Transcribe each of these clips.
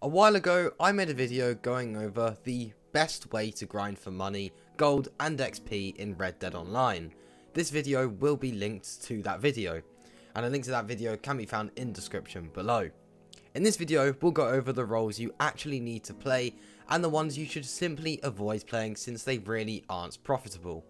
A while ago, I made a video going over the best way to grind for money, gold and XP in Red Dead Online. This video will be linked to that video, and a link to that video can be found in the description below. In this video, we'll go over the roles you actually need to play and the ones you should simply avoid playing since they really aren't profitable.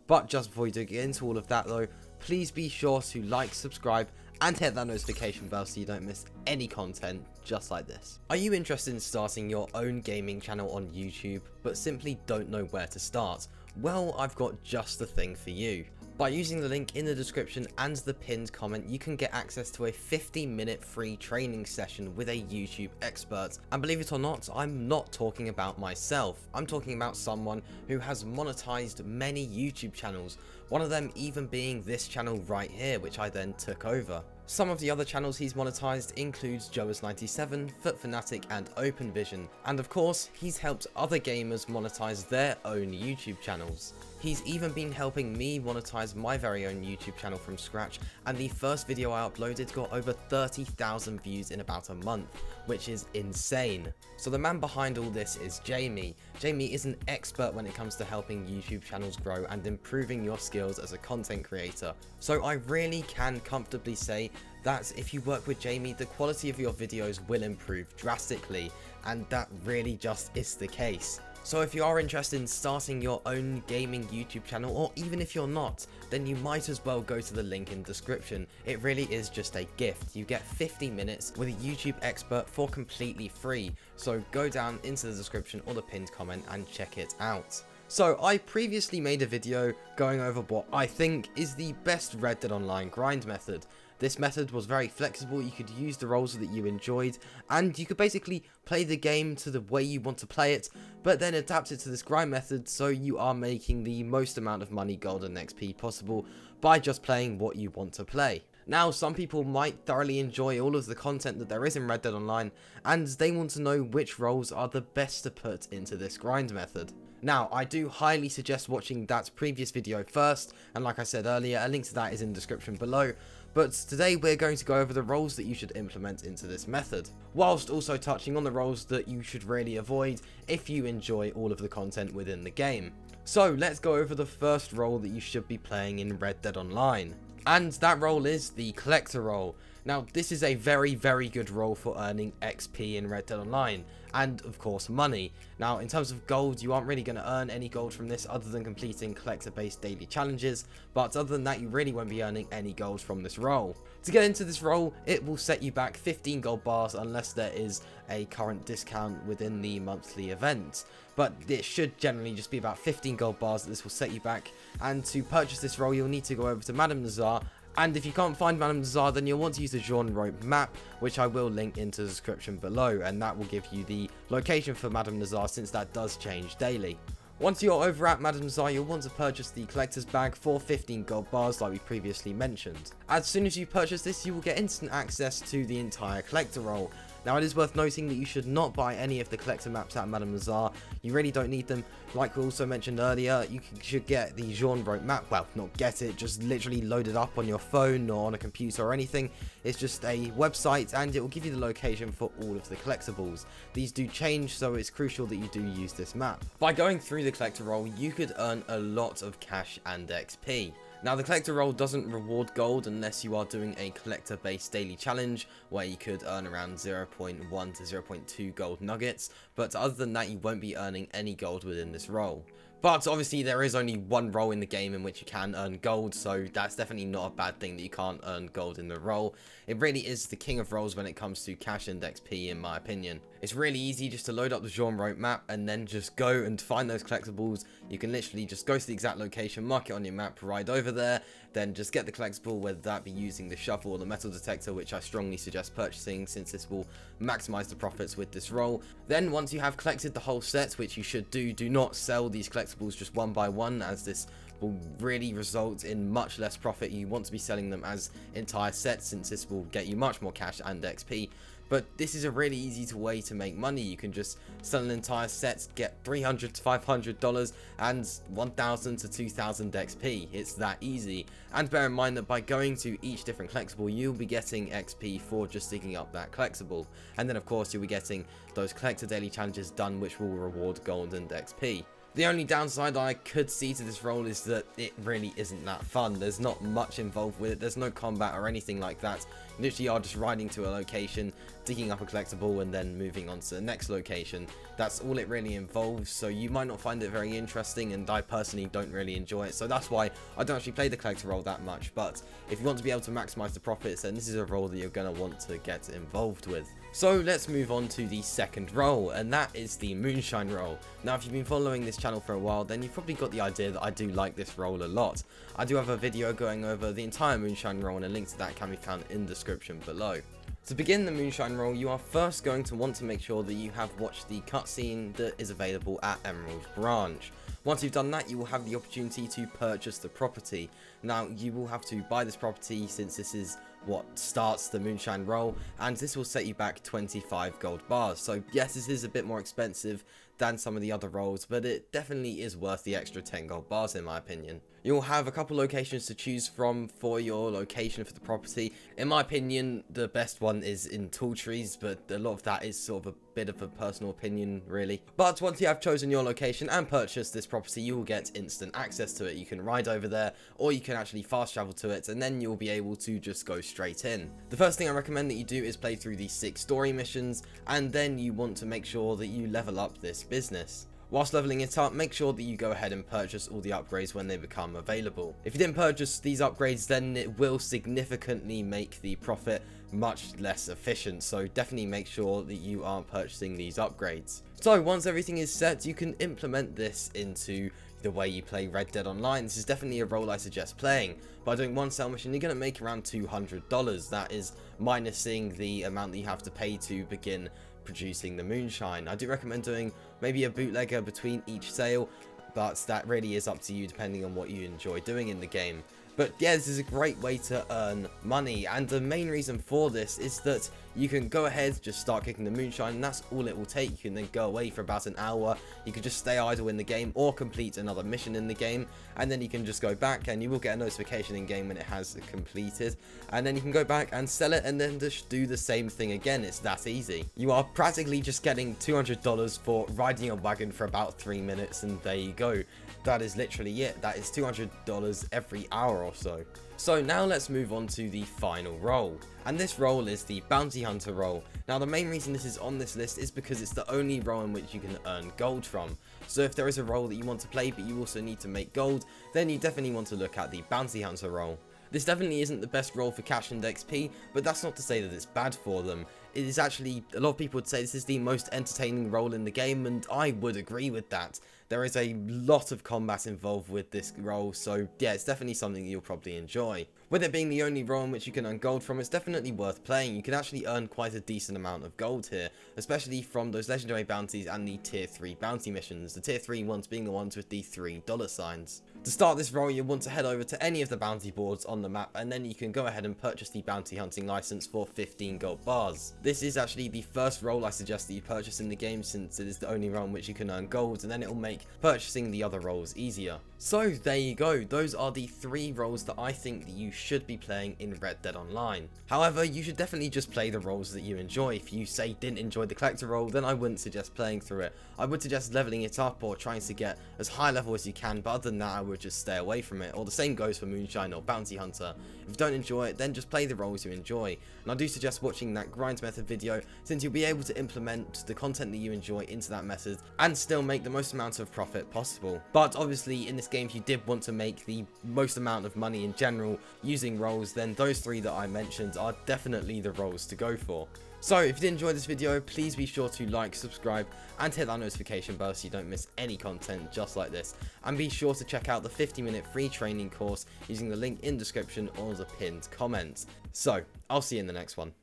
But just before we do get into all of that though, please be sure to like, subscribe and hit that notification bell so you don't miss any content just like this. Are you interested in starting your own gaming channel on YouTube but simply don't know where to start? Well, I've got just the thing for you. By using the link in the description and the pinned comment, you can get access to a 50-minute free training session with a YouTube expert. And believe it or not, I'm not talking about myself. I'm talking about someone who has monetized many YouTube channels, one of them even being this channel right here, which I then took over. Some of the other channels he's monetized includes Joas97, Foot Fanatic and OpenVision, and of course he's helped other gamers monetize their own YouTube channels. He's even been helping me monetize my very own YouTube channel from scratch, and the first video I uploaded got over 30,000 views in about a month, which is insane. So the man behind all this is Jamie. Jamie is an expert when it comes to helping YouTube channels grow and improving your skills as a content creator. So I really can comfortably say that if you work with Jamie, the quality of your videos will improve drastically, and that really just is the case. So if you are interested in starting your own gaming YouTube channel, or even if you're not, then you might as well go to the link in the description. It really is just a gift. You get 50 minutes with a YouTube expert for completely free. So go down into the description or the pinned comment and check it out. So I previously made a video going over what I think is the best Red Dead Online grind method. This method was very flexible, you could use the roles that you enjoyed, and you could basically play the game to the way you want to play it, but then adapt it to this grind method so you are making the most amount of money, gold and XP possible by just playing what you want to play. Now, some people might thoroughly enjoy all of the content that there is in Red Dead Online, and they want to know which roles are the best to put into this grind method. Now, I do highly suggest watching that previous video first, and like I said earlier, a link to that is in the description below, but today we're going to go over the roles that you should implement into this method, whilst also touching on the roles that you should really avoid if you enjoy all of the content within the game. So let's go over the first role that you should be playing in Red Dead Online, and that role is the Collector role. Now, this is a very good role for earning XP in Red Dead Online, and of course money. Now, in terms of gold, you aren't really going to earn any gold from this other than completing collector-based daily challenges, but other than that, you really won't be earning any gold from this role. To get into this role, it will set you back 15 gold bars unless there is a current discount within the monthly event. But it should generally just be about 15 gold bars that this will set you back, and to purchase this role, you'll need to go over to Madame Nazar. And if you can't find Madame Nazar, then you'll want to use the Jaune Rope map, which I will link into the description below, and that will give you the location for Madame Nazar since that does change daily. Once you're over at Madame Nazar, you'll want to purchase the collector's bag for 15 gold bars like we previously mentioned. As soon as you purchase this, you will get instant access to the entire collector role. Now, it is worth noting that you should not buy any of the collector maps at Madame Nazar. You really don't need them. Like we also mentioned earlier, you should get the Jaune Rope map. Well, not get it, just literally load it up on your phone or on a computer or anything. It's just a website and it will give you the location for all of the collectibles. These do change, so it's crucial that you do use this map. By going through the collector role, you could earn a lot of cash and XP. Now, the collector role doesn't reward gold unless you are doing a collector based daily challenge where you could earn around 0.1 to 0.2 gold nuggets, but other than that you won't be earning any gold within this role. But obviously there is only one role in the game in which you can earn gold, so that's definitely not a bad thing that you can't earn gold in the role. It really is the king of roles when it comes to cash and XP in my opinion. It's really easy just to load up the Jaune Rope map and then just go and find those collectibles. You can literally just go to the exact location, mark it on your map, ride over there, then just get the collectible, whether that be using the shovel or the metal detector, which I strongly suggest purchasing since this will maximize the profits with this role. Then once you have collected the whole set, which you should do not sell these collectibles just one by one, as this will really result in much less profit. You want to be selling them as entire sets since this will get you much more cash and XP. But this is a really easy way to make money. You can just sell an entire set, get $300 to $500 and 1000 to 2000 XP. It's that easy. And bear in mind that by going to each different collectible, you'll be getting XP for just digging up that collectible. And then of course you'll be getting those collector daily challenges done, which will reward gold and XP. The only downside I could see to this role is that it really isn't that fun. There's not much involved with it. There's no combat or anything like that. You literally are just riding to a location, digging up a collectible, and then moving on to the next location. That's all it really involves, so you might not find it very interesting, and I personally don't really enjoy it. So that's why I don't actually play the collector role that much. But if you want to be able to maximize the profits, then this is a role that you're going to want to get involved with. So let's move on to the second role, and that is the Moonshine role. Now, if you've been following this channel for a while, then you've probably got the idea that I do like this role a lot. I do have a video going over the entire Moonshine role, and a link to that can be found in the description below. To begin the Moonshine role, you are first going to want to make sure that you have watched the cutscene that is available at Emerald Branch. Once you've done that, you will have the opportunity to purchase the property. Now, you will have to buy this property since this is what starts the Moonshine role, and this will set you back 25 gold bars. So yes, this is a bit more expensive than some of the other roles, but it definitely is worth the extra 10 gold bars in my opinion. You'll have a couple locations to choose from for your location for the property. In my opinion, the best one is in Tall Trees, but a lot of that is sort of a bit of a personal opinion really. But once you have chosen your location and purchased this property, you will get instant access to it. You can ride over there, or you can actually fast travel to it, and then you'll be able to just go straight in. The first thing I recommend that you do is play through the 6 story missions, and then you want to make sure that you level up this business. Whilst leveling it up, make sure that you go ahead and purchase all the upgrades when they become available. If you didn't purchase these upgrades, then it will significantly make the profit much less efficient, so definitely make sure that you are purchasing these upgrades. So once everything is set, you can implement this into the way you play Red Dead Online. This is definitely a role I suggest playing. By doing one sell mission, you're going to make around $200. That is minusing the amount that you have to pay to begin producing the Moonshine. I do recommend doing maybe a bootlegger between each sale, but that really is up to you depending on what you enjoy doing in the game. But yeah, this is a great way to earn money, and the main reason for this is that you can go ahead, just start kicking the Moonshine, and that's all it will take. You can then go away for about an hour, you can just stay idle in the game, or complete another mission in the game, and then you can just go back, and you will get a notification in game when it has completed, and then you can go back and sell it, and then just do the same thing again. It's that easy. You are practically just getting $200 for riding a wagon for about 3 minutes, and there you go. That is literally it. That is $200 every hour or so. So now let's move on to the final role, and this role is the Bounty Hunter role. Now the main reason this is on this list is because it's the only role in which you can earn gold from. So if there is a role that you want to play but you also need to make gold, then you definitely want to look at the Bounty Hunter role. This definitely isn't the best role for cash and XP, but that's not to say that it's bad for them. It is actually, a lot of people would say this is the most entertaining role in the game, and I would agree with that. There is a lot of combat involved with this role, so yeah, it's definitely something you'll probably enjoy. With it being the only role in which you can earn gold from, it's definitely worth playing. You can actually earn quite a decent amount of gold here, especially from those legendary bounties and the tier 3 bounty missions, the tier 3 ones being the ones with the $3 signs. To start this role, you'll want to head over to any of the bounty boards on the map, and then you can go ahead and purchase the bounty hunting license for 15 gold bars. This is actually the first role I suggest that you purchase in the game, since it is the only role in which you can earn gold, and then it will make purchasing the other roles easier. So there you go, those are the 3 roles that I think that you should be playing in Red Dead Online. However, you should definitely just play the roles that you enjoy. If you say didn't enjoy the collector role, then I wouldn't suggest playing through it. I would suggest leveling it up or trying to get as high level as you can, but other than that I would just stay away from it. Or the same goes for Moonshine or Bounty Hunter. If you don't enjoy it, then just play the roles you enjoy. And I do suggest watching that grind method video, since you'll be able to implement the content that you enjoy into that method and still make the most amount of profit possible. But obviously in this game, if you did want to make the most amount of money in general using roles, then those 3 that I mentioned are definitely the roles to go for. So if you did enjoy this video, please be sure to like, subscribe, and hit that notification bell so you don't miss any content just like this. And be sure to check out the 50-minute free training course using the link in the description or the pinned comment. So I'll see you in the next one.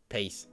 Peace.